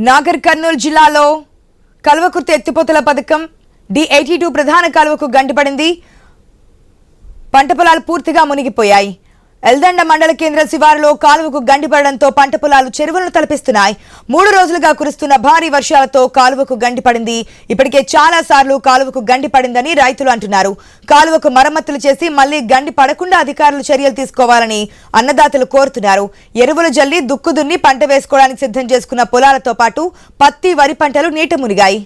నాగర్ కర్నూలు జిల్లాలో కల్వకుర్తి ఎత్తిపోతల పథకం D82 ప్రధాన కాలువకు గండిపడింది. పంట పొలాలు పూర్తిగా మునిగిపోయాయి. ఎల్దండ మండల కేంద్ర శివారులో కాలువకు గండిపడడంతో పంట పొలాలు చెరువులను తలపిస్తున్నాయి. 3 రోజులుగా కురుస్తున్న భారీ వర్షాలతో కాలువకు గండిపడింది. ఇప్పటికే చాలా సార్లు కాలువకు గండిపడిందని రైతులు అంటున్నారు. కాలువకు మరమ్మతులు చేసి మళ్లీ గండి పడకుండా అధికారులు చర్యలు తీసుకోవాలని అన్నదాతలు కోరుతున్నారు. ఎరువులు జల్లి దుక్కు దున్ని పంట వేసుకోవడానికి సిద్ధం చేసుకున్న పొలాలతో పాటు పత్తి, వరి పంటలు నీట మునిగాయి.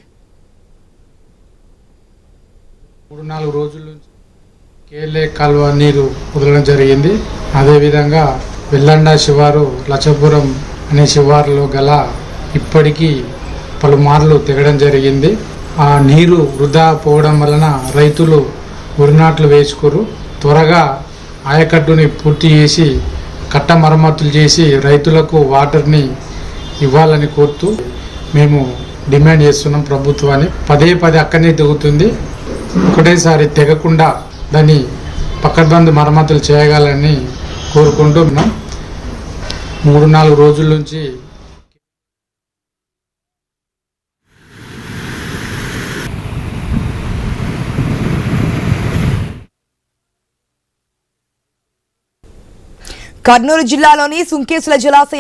3-4 రోజుల నుంచి కేలే కాలువ నీరు వదలడం జరిగింది. అదేవిధంగా వెల్లండ శివారు, లచ్చపురం అనే శివారులో గల ఇప్పటికీ పలుమార్లు తెగడం జరిగింది. ఆ నీరు వృధా పోవడం వలన రైతులు ఉరినాట్లు వేసుకోరు. త్వరగా ఆయకట్టుని పూర్తి చేసి కట్ట మరమ్మతులు చేసి రైతులకు వాటర్ని ఇవ్వాలని కోరుతూ మేము డిమాండ్ చేస్తున్నాం ప్రభుత్వాన్ని. పదే అక్కడనే తెగుతుంది. ఒకటేసారి తెగకుండా దాన్ని పక్కబందు మరమ్మతులు చేయగలని కోరుకుంటున్నాం. 3-4 రోజుల నుంచి కర్నూలు జిల్లాలోని సుంకేసుల జలాశయం